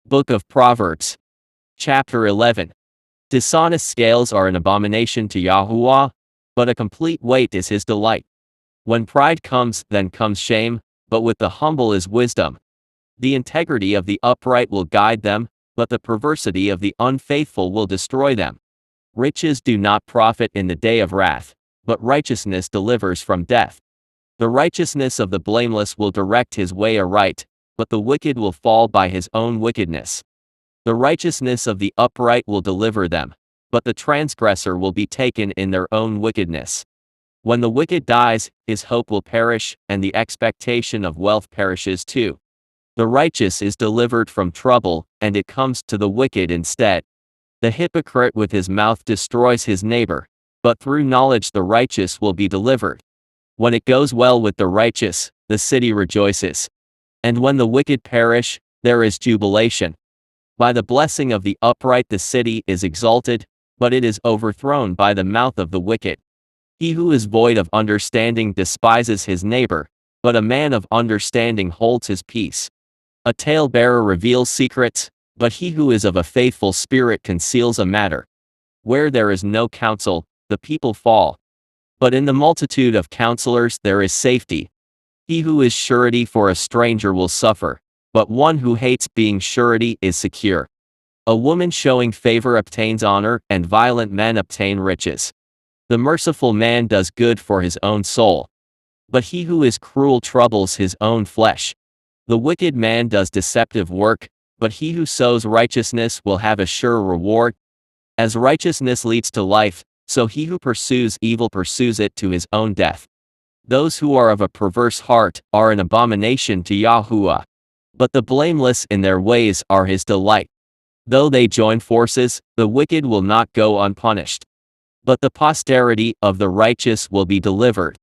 Book of Proverbs. Chapter 11. Dishonest scales are an abomination to YAHUAH, but a complete weight is his delight. When pride comes, then comes shame, but with the humble is wisdom. The integrity of the upright will guide them, but the perversity of the unfaithful will destroy them. Riches do not profit in the day of wrath, but righteousness delivers from death. The righteousness of the blameless will direct his way aright, but the wicked will fall by his own wickedness. The righteousness of the upright will deliver them, but the transgressor will be taken in their own wickedness. When the wicked dies, his hope will perish, and the expectation of wealth perishes too. The righteous is delivered from trouble, and it comes to the wicked instead. The hypocrite with his mouth destroys his neighbor, but through knowledge the righteous will be delivered. When it goes well with the righteous, the city rejoices. And when the wicked perish, there is jubilation. By the blessing of the upright the city is exalted, but it is overthrown by the mouth of the wicked. He who is void of understanding despises his neighbor, but a man of understanding holds his peace. A talebearer reveals secrets, but he who is of a faithful spirit conceals a matter. Where there is no counsel, the people fall. But in the multitude of counselors there is safety. He who is surety for a stranger will suffer, but one who hates being surety is secure. A woman showing favor obtains honor, and violent men obtain riches. The merciful man does good for his own soul, but he who is cruel troubles his own flesh. The wicked man does deceptive work, but he who sows righteousness will have a sure reward. As righteousness leads to life, so he who pursues evil pursues it to his own death. Those who are of a perverse heart are an abomination to YAHUAH, but the blameless in their ways are his delight. Though they join forces, the wicked will not go unpunished, but the posterity of the righteous will be delivered.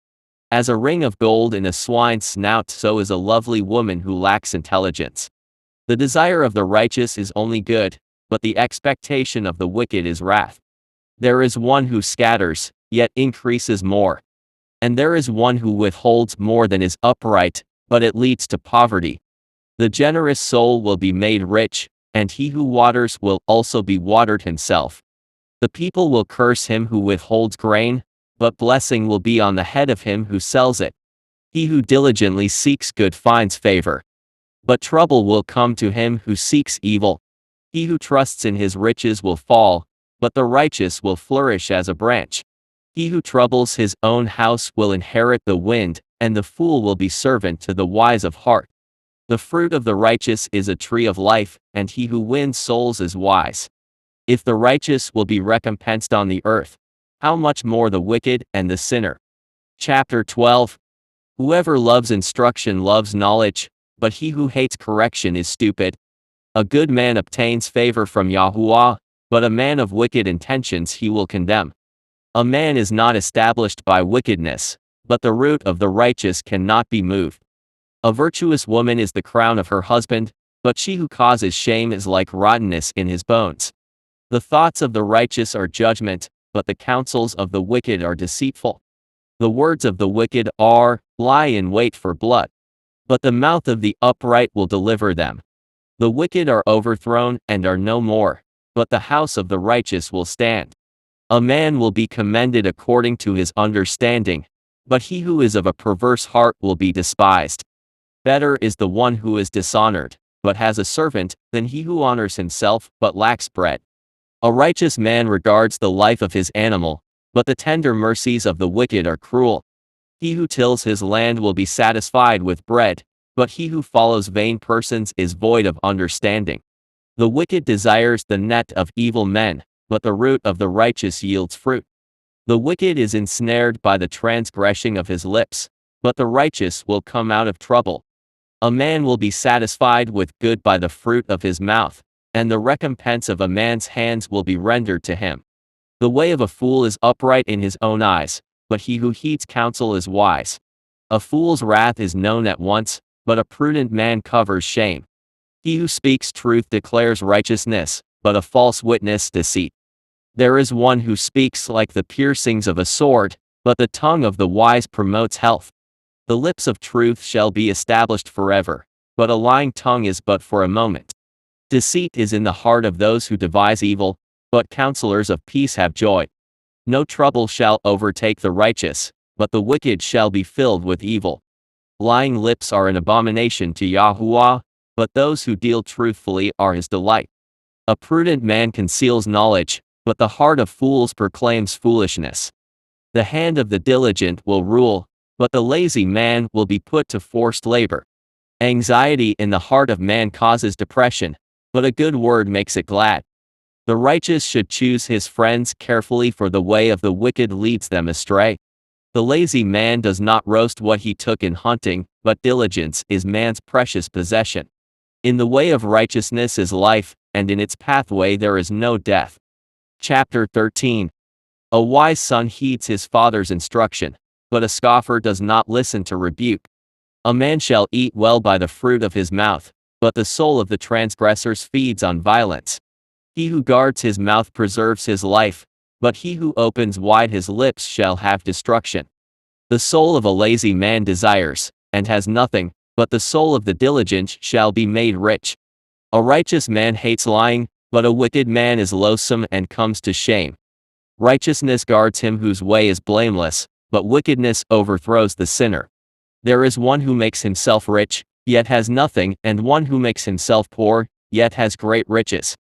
As a ring of gold in a swine's snout, so is a lovely woman who lacks intelligence. The desire of the righteous is only good, but the expectation of the wicked is wrath. There is one who scatters, yet increases more. And there is one who withholds more than is upright, but it leads to poverty. The generous soul will be made rich, and he who waters will also be watered himself. The people will curse him who withholds grain, but blessing will be on the head of him who sells it. He who diligently seeks good finds favor, but trouble will come to him who seeks evil. He who trusts in his riches will fall, but the righteous will flourish as a branch. He who troubles his own house will inherit the wind, and the fool will be servant to the wise of heart. The fruit of the righteous is a tree of life, and he who wins souls is wise. If the righteous will be recompensed on the earth, how much more the wicked and the sinner? Chapter 12. Whoever loves instruction loves knowledge, but he who hates correction is stupid. A good man obtains favor from YAHUAH, but a man of wicked intentions he will condemn. A man is not established by wickedness, but the root of the righteous cannot be moved. A virtuous woman is the crown of her husband, but she who causes shame is like rottenness in his bones. The thoughts of the righteous are judgment, but the counsels of the wicked are deceitful. The words of the wicked lie in wait for blood, but the mouth of the upright will deliver them. The wicked are overthrown and are no more, but the house of the righteous will stand. A man will be commended according to his understanding, but he who is of a perverse heart will be despised. Better is the one who is dishonored, but has a servant, than he who honors himself, but lacks bread. A righteous man regards the life of his animal, but the tender mercies of the wicked are cruel. He who tills his land will be satisfied with bread, but he who follows vain persons is void of understanding. The wicked desires the net of evil men, but the root of the righteous yields fruit. The wicked is ensnared by the transgression of his lips, but the righteous will come out of trouble. A man will be satisfied with good by the fruit of his mouth, and the recompense of a man's hands will be rendered to him. The way of a fool is upright in his own eyes, but he who heeds counsel is wise. A fool's wrath is known at once, but a prudent man covers shame. He who speaks truth declares righteousness, but a false witness deceit. There is one who speaks like the piercings of a sword, but the tongue of the wise promotes health. The lips of truth shall be established forever, but a lying tongue is but for a moment. Deceit is in the heart of those who devise evil, but counselors of peace have joy. No trouble shall overtake the righteous, but the wicked shall be filled with evil. Lying lips are an abomination to YAHUAH, but those who deal truthfully are his delight. A prudent man conceals knowledge, but the heart of fools proclaims foolishness. The hand of the diligent will rule, but the lazy man will be put to forced labor. Anxiety in the heart of man causes depression, but a good word makes it glad. The righteous should choose his friends carefully, for the way of the wicked leads them astray. The lazy man does not roast what he took in hunting, but diligence is man's precious possession. In the way of righteousness is life, and in its pathway there is no death. Chapter 13. A wise son heeds his father's instruction, but a scoffer does not listen to rebuke. A man shall eat well by the fruit of his mouth, but the soul of the transgressors feeds on violence. He who guards his mouth preserves his life, but he who opens wide his lips shall have destruction. The soul of a lazy man desires, and has nothing, but the soul of the diligent shall be made rich. A righteous man hates lying, but a wicked man is loathsome and comes to shame. Righteousness guards him whose way is blameless, but wickedness overthrows the sinner. There is one who makes himself rich, yet has nothing, and one who makes himself poor, yet has great riches.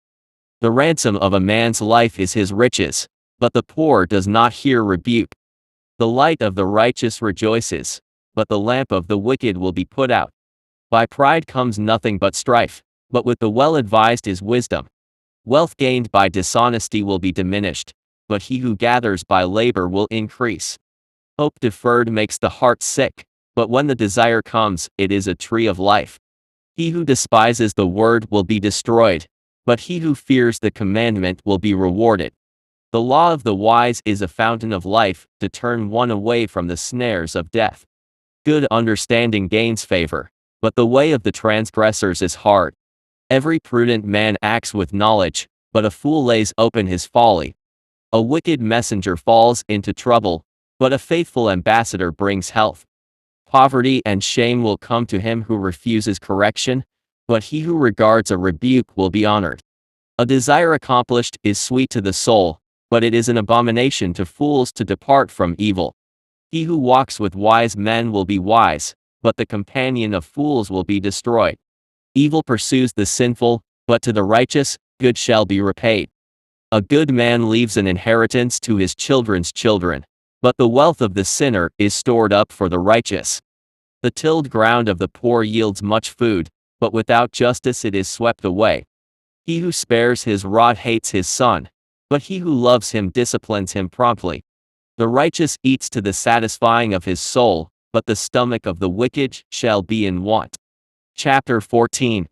The ransom of a man's life is his riches, but the poor does not hear rebuke. The light of the righteous rejoices, but the lamp of the wicked will be put out. By pride comes nothing but strife, but with the well-advised is wisdom. Wealth gained by dishonesty will be diminished, but he who gathers by labor will increase. Hope deferred makes the heart sick, but when the desire comes, it is a tree of life. He who despises the word will be destroyed, but he who fears the commandment will be rewarded. The law of the wise is a fountain of life, to turn one away from the snares of death. Good understanding gains favor, but the way of the transgressors is hard. Every prudent man acts with knowledge, but a fool lays open his folly. A wicked messenger falls into trouble, but a faithful ambassador brings health. Poverty and shame will come to him who refuses correction, but he who regards a rebuke will be honored. A desire accomplished is sweet to the soul, but it is an abomination to fools to depart from evil. He who walks with wise men will be wise, but the companion of fools will be destroyed. Evil pursues the sinful, but to the righteous, good shall be repaid. A good man leaves an inheritance to his children's children, but the wealth of the sinner is stored up for the righteous. The tilled ground of the poor yields much food, but without justice it is swept away. He who spares his rod hates his son, but he who loves him disciplines him promptly. The righteous eats to the satisfying of his soul, but the stomach of the wicked shall be in want. Chapter 14.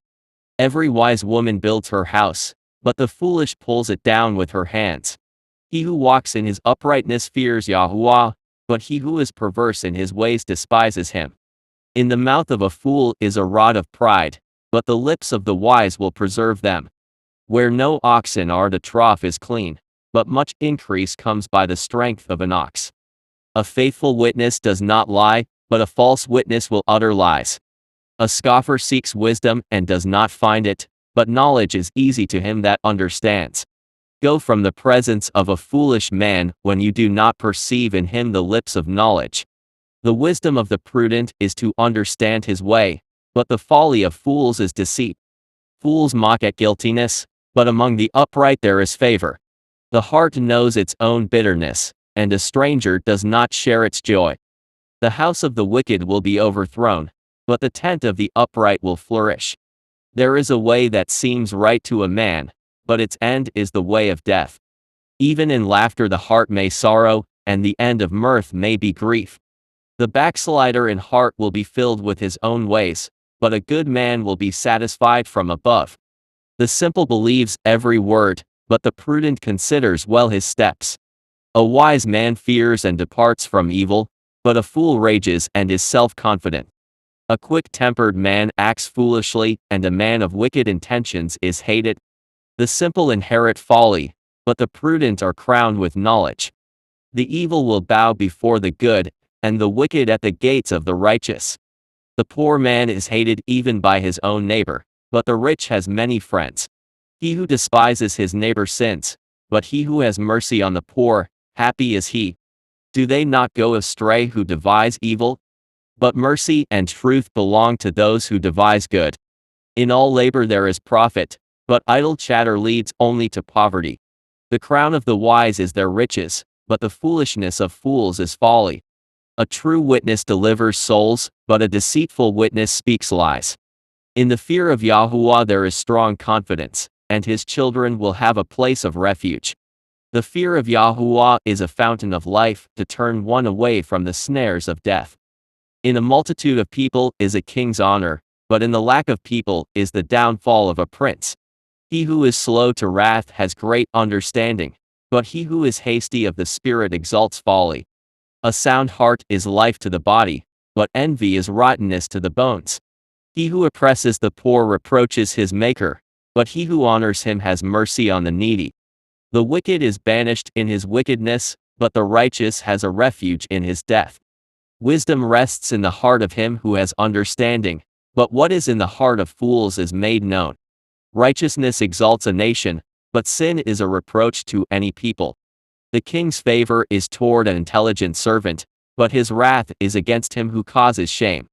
Every wise woman builds her house, but the foolish pulls it down with her hands. He who walks in his uprightness fears YAHUAH, but he who is perverse in his ways despises him. In the mouth of a fool is a rod of pride, but the lips of the wise will preserve them. Where no oxen are, the trough is clean, but much increase comes by the strength of an ox. A faithful witness does not lie, but a false witness will utter lies. A scoffer seeks wisdom and does not find it, but knowledge is easy to him that understands. Go from the presence of a foolish man when you do not perceive in him the lips of knowledge. The wisdom of the prudent is to understand his way, but the folly of fools is deceit. Fools mock at guiltiness, but among the upright there is favor. The heart knows its own bitterness, and a stranger does not share its joy. The house of the wicked will be overthrown, but the tent of the upright will flourish. There is a way that seems right to a man, but its end is the way of death. Even in laughter the heart may sorrow, and the end of mirth may be grief. The backslider in heart will be filled with his own ways, but a good man will be satisfied from above. The simple believes every word, but the prudent considers well his steps. A wise man fears and departs from evil, but a fool rages and is self-confident. A quick-tempered man acts foolishly, and a man of wicked intentions is hated. The simple inherit folly, but the prudent are crowned with knowledge. The evil will bow before the good, and the wicked at the gates of the righteous. The poor man is hated even by his own neighbor, but the rich has many friends. He who despises his neighbor sins, but he who has mercy on the poor, happy is he. Do they not go astray who devise evil? But mercy and truth belong to those who devise good. In all labor there is profit, but idle chatter leads only to poverty. The crown of the wise is their riches, but the foolishness of fools is folly. A true witness delivers souls, but a deceitful witness speaks lies. In the fear of YAHUAH there is strong confidence, and his children will have a place of refuge. The fear of YAHUAH is a fountain of life, to turn one away from the snares of death. In a multitude of people is a king's honor, but in the lack of people is the downfall of a prince. He who is slow to wrath has great understanding, but he who is hasty of the spirit exalts folly. A sound heart is life to the body, but envy is rottenness to the bones. He who oppresses the poor reproaches his maker, but he who honors him has mercy on the needy. The wicked is banished in his wickedness, but the righteous has a refuge in his death. Wisdom rests in the heart of him who has understanding, but what is in the heart of fools is made known. Righteousness exalts a nation, but sin is a reproach to any people. The king's favor is toward an intelligent servant, but his wrath is against him who causes shame.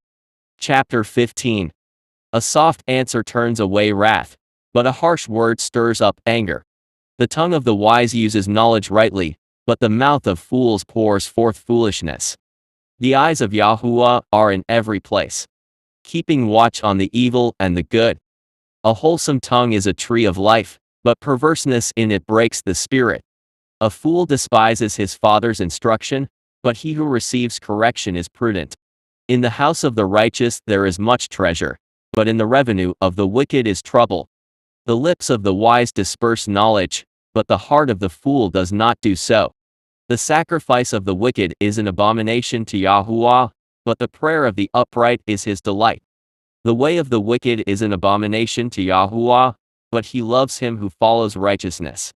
Chapter 15. A soft answer turns away wrath, but a harsh word stirs up anger. The tongue of the wise uses knowledge rightly, but the mouth of fools pours forth foolishness. The eyes of YAHUAH are in every place, keeping watch on the evil and the good. A wholesome tongue is a tree of life, but perverseness in it breaks the spirit. A fool despises his father's instruction, but he who receives correction is prudent. In the house of the righteous there is much treasure, but in the revenue of the wicked is trouble. The lips of the wise disperse knowledge, but the heart of the fool does not do so. The sacrifice of the wicked is an abomination to YAHUAH, but the prayer of the upright is his delight. The way of the wicked is an abomination to YAHUAH, but he loves him who follows righteousness.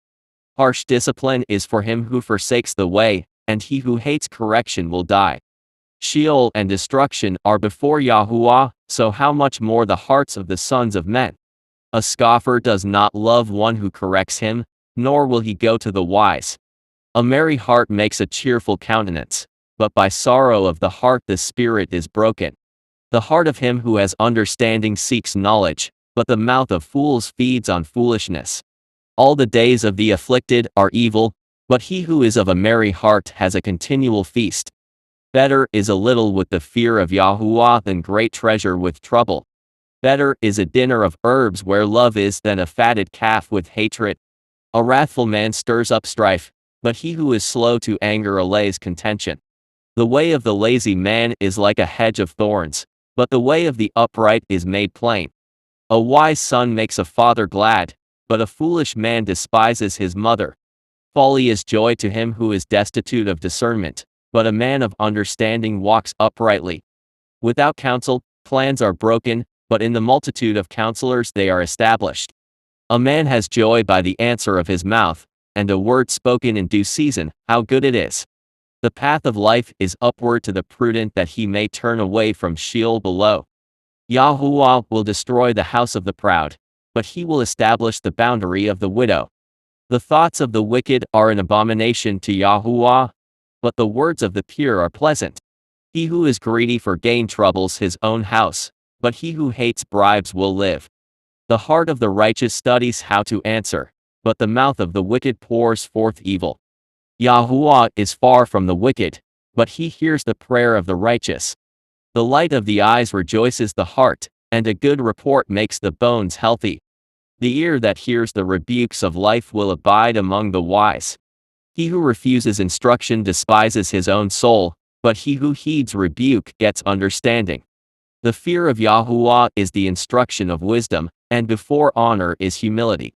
Harsh discipline is for him who forsakes the way, and he who hates correction will die. Sheol and destruction are before YAHUAH, so how much more the hearts of the sons of men. A scoffer does not love one who corrects him, nor will he go to the wise. A merry heart makes a cheerful countenance, but by sorrow of the heart the spirit is broken. The heart of him who has understanding seeks knowledge, but the mouth of fools feeds on foolishness. All the days of the afflicted are evil, but he who is of a merry heart has a continual feast. Better is a little with the fear of YAHUAH than great treasure with trouble. Better is a dinner of herbs where love is than a fatted calf with hatred. A wrathful man stirs up strife, but he who is slow to anger allays contention. The way of the lazy man is like a hedge of thorns, but the way of the upright is made plain. A wise son makes a father glad, but a foolish man despises his mother. Folly is joy to him who is destitute of discernment, but a man of understanding walks uprightly. Without counsel, plans are broken, but in the multitude of counselors they are established. A man has joy by the answer of his mouth, and a word spoken in due season, how good it is. The path of life is upward to the prudent that he may turn away from Sheol below. YAHUAH will destroy the house of the proud, but he will establish the boundary of the widow. The thoughts of the wicked are an abomination to YAHUAH, but the words of the pure are pleasant. He who is greedy for gain troubles his own house, but he who hates bribes will live. The heart of the righteous studies how to answer, but the mouth of the wicked pours forth evil. YAHUAH is far from the wicked, but he hears the prayer of the righteous. The light of the eyes rejoices the heart, and a good report makes the bones healthy. The ear that hears the rebukes of life will abide among the wise. He who refuses instruction despises his own soul, but he who heeds rebuke gets understanding. The fear of YAHUAH is the instruction of wisdom, and before honor is humility.